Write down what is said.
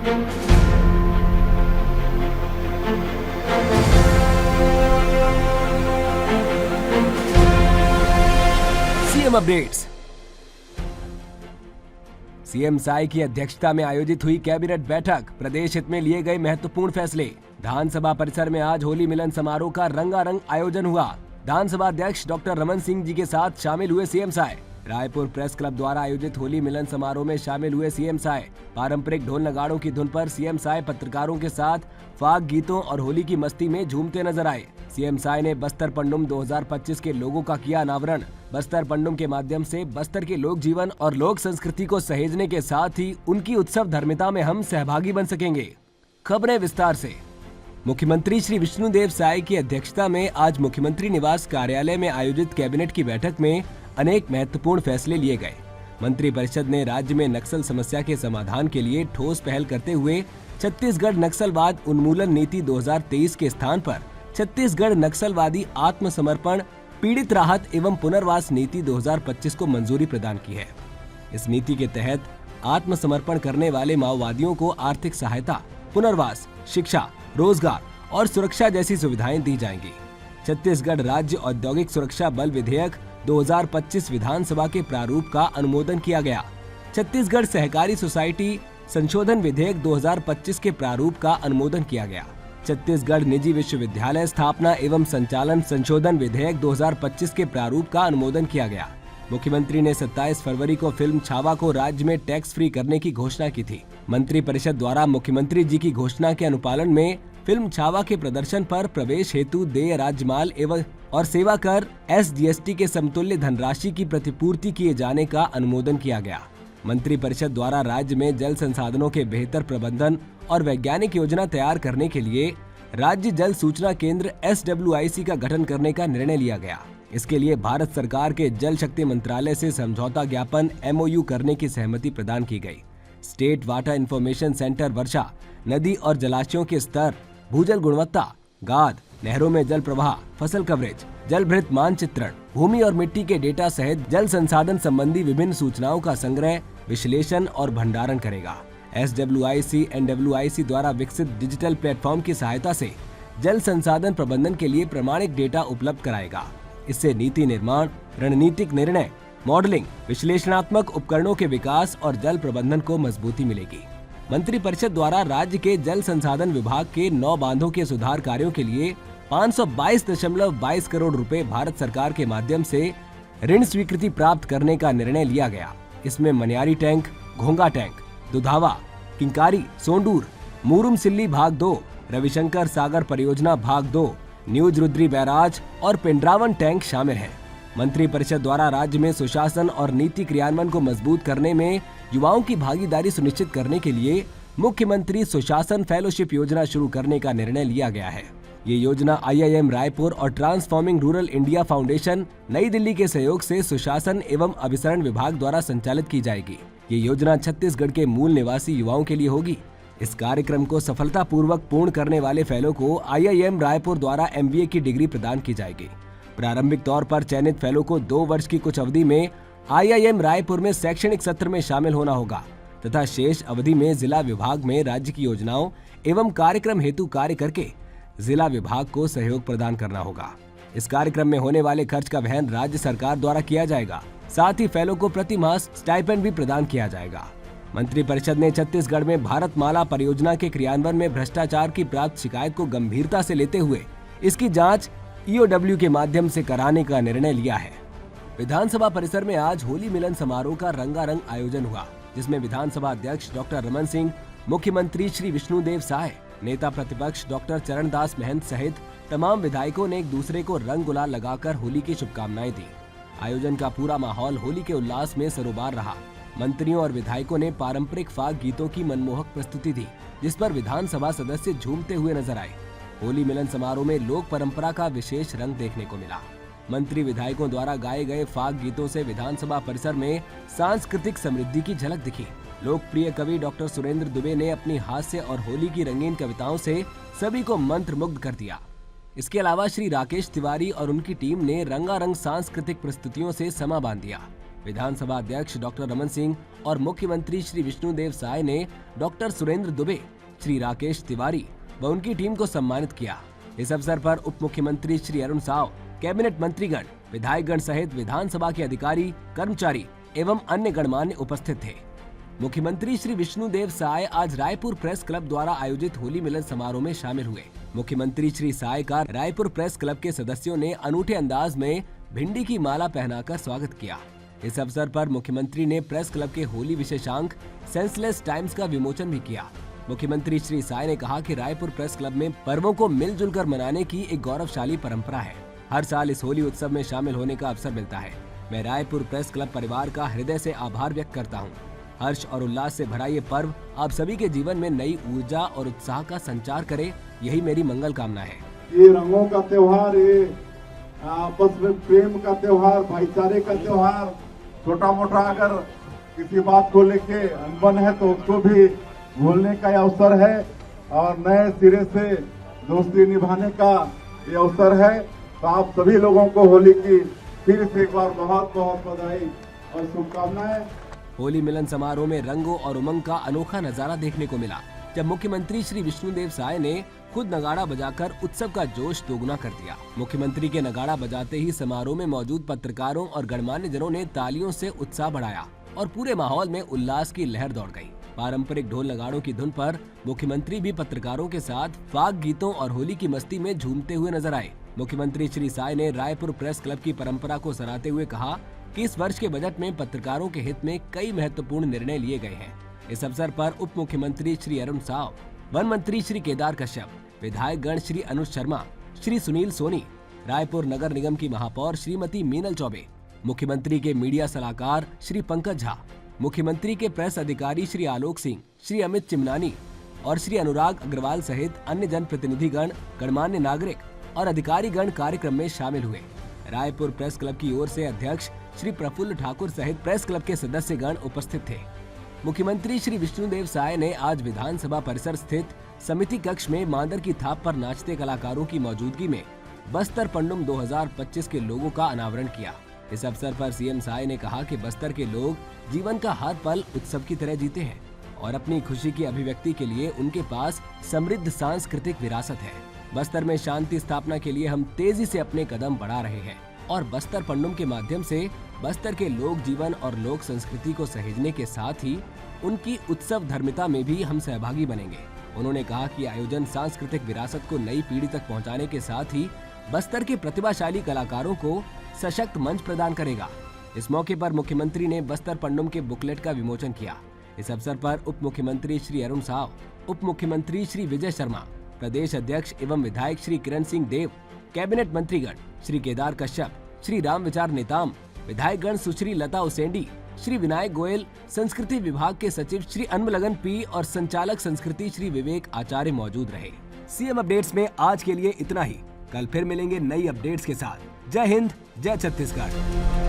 CM updates. CM Sai की अध्यक्षता में आयोजित हुई कैबिनेट बैठक, प्रदेश हित में लिए गए महत्वपूर्ण फैसले। विधानसभा परिसर में आज होली मिलन समारोह का रंगारंग आयोजन हुआ। विधानसभा अध्यक्ष डॉक्टर रमन सिंह जी के साथ शामिल हुए CM Sai. Raipur press club द्वारा आयोजित होली मिलन समारोह में शामिल हुए सीएम साई। पारंपरिक ढोल नगाड़ों की धुन पर सीएम साई पत्रकारों के साथ फाग गीतों और होली की मस्ती में झूमते नजर आए। सीएम साई ने बस्तर पंडुम 2025 के लोगों का किया अनावरण। बस्तर पंडुम के माध्यम से बस्तर के लोक जीवन और लोक संस्कृति को सहेजने के साथ ही उनकी उत्सव धर्मिता में हम सहभागी बन सकेंगे। खबरें विस्तार से। मुख्यमंत्री श्री विष्णुदेव साई की अध्यक्षता में आज मुख्यमंत्री निवास कार्यालय में आयोजित कैबिनेट की बैठक में अनेक महत्वपूर्ण फैसले लिए गए। मंत्रिपरिषद ने राज्य में नक्सल समस्या के समाधान के लिए ठोस पहल करते हुए छत्तीसगढ़ नक्सलवाद उन्मूलन नीति 2023 के स्थान पर छत्तीसगढ़ नक्सलवादी आत्मसमर्पण पीड़ित राहत एवं पुनर्वास नीति 2025 को मंजूरी प्रदान की है। इस नीति के तहत आत्मसमर्पण करने वाले माओवादियों को आर्थिक सहायता, पुनर्वास, शिक्षा, रोजगार और सुरक्षा जैसी सुविधाएं दी जाएंगी। छत्तीसगढ़ राज्य औद्योगिक सुरक्षा बल विधेयक 2025 विधानसभा के प्रारूप का अनुमोदन किया गया। छत्तीसगढ़ सहकारी सोसाइटी संशोधन विधेयक 2025 के प्रारूप का अनुमोदन किया गया। छत्तीसगढ़ निजी विश्वविद्यालय स्थापना एवं संचालन संशोधन विधेयक 2025 के प्रारूप का अनुमोदन किया गया। मुख्यमंत्री ने 27 फरवरी को फिल्म छावा को राज्य में टैक्स फ्री करने की घोषणा की थी। मंत्रिपरिषद द्वारा मुख्यमंत्री जी की घोषणा के अनुपालन में फिल्म छावा के प्रदर्शन पर प्रवेश हेतु देय राज्यमाल एवं और सेवा कर SGST के समतुल्य धनराशि की प्रतिपूर्ति किए जाने का अनुमोदन किया गया। मंत्रिपरिषद द्वारा राज्य में जल संसाधनों के बेहतर प्रबंधन और वैज्ञानिक योजना तैयार करने के लिए राज्य जल सूचना केंद्र SWIC का गठन करने का निर्णय लिया गया। इसके लिए भारत सरकार के जल शक्ति मंत्रालय से समझौता ज्ञापन MOU करने की सहमति प्रदान की गई। स्टेट वाटर इंफॉर्मेशन सेंटर वर्षा, नदी और जलाशयों के स्तर, भूजल गुणवत्ता, गाद, नहरों में जल प्रवाह, फसल कवरेज, जलभृत मानचित्रण, भूमि और मिट्टी के डेटा सहित जल संसाधन संबंधी विभिन्न सूचनाओं का संग्रह, विश्लेषण और भंडारण करेगा। SWIC NWIC द्वारा विकसित डिजिटल प्लेटफॉर्म की सहायता से जल संसाधन प्रबंधन के लिए प्रमाणिक डेटा उपलब्ध कराएगा। इससे नीति निर्माण, रणनीतिक निर्णय, मॉडलिंग, विश्लेषणात्मक उपकरणों के विकास और जल प्रबंधन को मजबूती मिलेगी। मंत्रिपरिषद द्वारा राज्य के जल संसाधन विभाग के 9 बांधों के सुधार कार्यों के लिए 522.22 करोड़ रुपए भारत सरकार के माध्यम से ऋण स्वीकृति प्राप्त करने का निर्णय लिया गया। इसमें मनियारी टैंक, घोंगा टैंक, दुधावा, किंकारी, सोंडूर, मुरुम सिल्ली भाग 2, रविशंकर सागर परियोजना भाग 2, न्यूज रुद्री बैराज और पेंड्रावन टैंक शामिल है। मंत्रिपरिषद द्वारा राज्य में सुशासन और नीति क्रियान्वयन को मजबूत करने में युवाओं की भागीदारी सुनिश्चित करने के लिए मुख्यमंत्री सुशासन फेलोशिप योजना शुरू करने का निर्णय लिया गया है। ये योजना IIM रायपुर और ट्रांसफॉर्मिंग रूरल इंडिया फाउंडेशन नई दिल्ली के सहयोग से सुशासन एवं अभिसरण विभाग द्वारा संचालित की जाएगी। ये योजना छत्तीसगढ़ के मूल निवासी युवाओं के लिए होगी। इस कार्यक्रम को सफलतापूर्वक पूर्ण करने वाले फेलो को IIM रायपुर द्वारा MBA की डिग्री प्रदान की जाएगी। प्रारंभिक तौर पर चयनित फेलो को 2 वर्ष की कुछ अवधि में IIM रायपुर में शैक्षणिक सत्र में शामिल होना होगा तथा शेष अवधि में जिला विभाग में राज्य की योजनाओं एवं कार्यक्रम हेतु कार्य करके जिला विभाग को सहयोग प्रदान करना होगा। इस कार्यक्रम में होने वाले खर्च का वहन राज्य सरकार द्वारा किया जाएगा। साथ ही फेलो को प्रति माह स्टाइपेंड भी प्रदान किया जाएगा। मंत्रिपरिषद ने छत्तीसगढ़ में भारतमाला परियोजना के क्रियान्वयन में भ्रष्टाचार की प्राप्त शिकायत को गंभीरता से लेते हुए इसकी जांच EOW के माध्यम से कराने का निर्णय लिया है। विधानसभा परिसर में आज होली मिलन समारोह का रंगारंग आयोजन हुआ, जिसमें विधानसभा अध्यक्ष डॉक्टर रमन सिंह, मुख्यमंत्री श्री विष्णुदेव साय, नेता प्रतिपक्ष डॉक्टर चरणदास महंत सहित तमाम विधायकों ने एक दूसरे को रंग गुलाल लगाकर होली की शुभकामनाएं दी। आयोजन का पूरा माहौल होली के उल्लास में सरोबार रहा। मंत्रियों और विधायकों ने पारंपरिक फाग गीतों की मनमोहक प्रस्तुति दी, जिस पर विधानसभा सदस्य झूमते हुए नजर आए। होली मिलन समारोह में लोक परंपरा का विशेष रंग देखने को मिला। मंत्री विधायकों द्वारा गाए गए फाग गीतों से विधानसभा परिसर में सांस्कृतिक समृद्धि की झलक दिखी। लोकप्रिय कवि डॉक्टर सुरेंद्र दुबे ने अपनी हास्य और होली की रंगीन कविताओं से सभी को मंत्रमुग्ध कर दिया। इसके अलावा श्री राकेश तिवारी और उनकी टीम ने रंगारंग सांस्कृतिक प्रस्तुतियों से समा बांध दिया। विधानसभा अध्यक्ष डॉक्टर रमन सिंह और मुख्यमंत्री श्री विष्णुदेव साय ने डॉक्टर सुरेंद्र दुबे, श्री राकेश तिवारी व उनकी टीम को सम्मानित किया। इस अवसर पर उप मुख्यमंत्री श्री अरुण साव, कैबिनेट मंत्रीगण, विधायकगण सहित विधानसभा के अधिकारी, कर्मचारी एवं अन्य गणमान्य उपस्थित थे। मुख्यमंत्री श्री विष्णुदेव साय आज रायपुर प्रेस क्लब द्वारा आयोजित होली मिलन समारोह में शामिल हुए। मुख्यमंत्री श्री साय का रायपुर प्रेस क्लब के सदस्यों ने अनूठे अंदाज में भिंडी की माला पहनाकर स्वागत किया। इस अवसर पर मुख्यमंत्री ने प्रेस क्लब के होली विशेषांक सेंसलेस टाइम्स का विमोचन भी किया। मुख्यमंत्री श्री साय ने कहा कि रायपुर प्रेस क्लब में पर्वों को मिलजुल कर मनाने की एक गौरवशाली परंपरा है। हर साल इस होली उत्सव में शामिल होने का अवसर मिलता है। मैं रायपुर प्रेस क्लब परिवार का हृदय से आभार व्यक्त करता हूँ। हर्ष और उल्लास से भरा ये पर्व आप सभी के जीवन में नई ऊर्जा और उत्साह का संचार करे, यही मेरी मंगल कामना है। ये रंगों का त्योहार, ये आपस में प्रेम का त्योहार, भाईचारे का त्योहार, छोटा मोटा अगर किसी बात को लेके अनबन है तो उसको भी भूलने का अवसर है और नए सिरे से दोस्ती निभाने का ये अवसर है। तो आप सभी लोगों को होली की फिर से एक बार बहुत बहुत बधाई और शुभकामनाएं। होली मिलन समारोह में रंगों और उमंग का अनोखा नजारा देखने को मिला, जब मुख्यमंत्री श्री विष्णुदेव साय ने खुद नगाड़ा बजाकर उत्सव का जोश दोगुना कर दिया। मुख्यमंत्री के नगाड़ा बजाते ही समारोह में मौजूद पत्रकारों और गणमान्य जनों ने तालियों से उत्साह बढ़ाया और पूरे माहौल में उल्लास की लहर दौड़ गई। पारंपरिक ढोल नगाड़ों की धुन पर मुख्यमंत्री भी पत्रकारों के साथ फाग गीतों और होली की मस्ती में झूमते हुए नजर आए। मुख्यमंत्री श्री साय ने रायपुर प्रेस क्लब की परंपरा को सराहते हुए कहा कि इस वर्ष के बजट में पत्रकारों के हित में कई महत्वपूर्ण निर्णय लिए गए हैं। इस अवसर पर उप मुख्यमंत्री श्री अरुण साव, वन मंत्री श्री केदार कश्यप, विधायक गण श्री अनुज शर्मा, श्री सुनील सोनी, रायपुर नगर निगम की महापौर श्रीमती मीनल चौबे, मुख्यमंत्री के मीडिया सलाहकार श्री पंकज झा, मुख्यमंत्री के प्रेस अधिकारी श्री आलोक सिंह, श्री अमित चिमनानी और श्री अनुराग अग्रवाल सहित अन्य जनप्रतिनिधिगण, गणमान्य नागरिक और अधिकारी गण कार्यक्रम में शामिल हुए। रायपुर प्रेस क्लब की ओर से अध्यक्ष श्री प्रफुल्ल ठाकुर सहित प्रेस क्लब के सदस्यगण उपस्थित थे। मुख्यमंत्री श्री विष्णुदेव साय ने आज विधानसभा परिसर स्थित समिति कक्ष में मांदर की थाप पर नाचते कलाकारों की मौजूदगी में बस्तर पंडुम 2025 के लोगों का अनावरण किया। इस अवसर पर सीएम साय ने कहा कि बस्तर के लोग जीवन का हर पल उत्सव की तरह जीते हैं और अपनी खुशी की अभिव्यक्ति के लिए उनके पास समृद्ध सांस्कृतिक विरासत है। बस्तर में शांति स्थापना के लिए हम तेजी से अपने कदम बढ़ा रहे हैं और बस्तर पंडुम के माध्यम से बस्तर के लोक जीवन और लोक संस्कृति को सहेजने के साथ ही उनकी उत्सव धर्मिता में भी हम सहभागी बनेंगे। उन्होंने कहा कि आयोजन सांस्कृतिक विरासत को नई पीढ़ी तक पहुंचाने के साथ ही बस्तर के प्रतिभाशाली कलाकारों को सशक्त मंच प्रदान करेगा। इस मौके पर मुख्यमंत्री ने बस्तर पंडुम के बुकलेट का विमोचन किया। इस अवसर पर उप मुख्यमंत्री श्री अरुण साव, उप मुख्यमंत्री श्री विजय शर्मा, प्रदेश अध्यक्ष एवं विधायक श्री किरण सिंह देव, कैबिनेट मंत्रीगण श्री केदार कश्यप, श्री राम विचार नेताम, विधायकगण सुश्री लता उसेंडी, श्री विनायक गोयल, संस्कृति विभाग के सचिव श्री अन्मलगन पी और संचालक संस्कृति श्री विवेक आचार्य मौजूद रहे। सीएम अपडेट्स में आज के लिए इतना ही। कल फिर मिलेंगे नई अपडेट्स के साथ। जय हिंद, जय छत्तीसगढ़।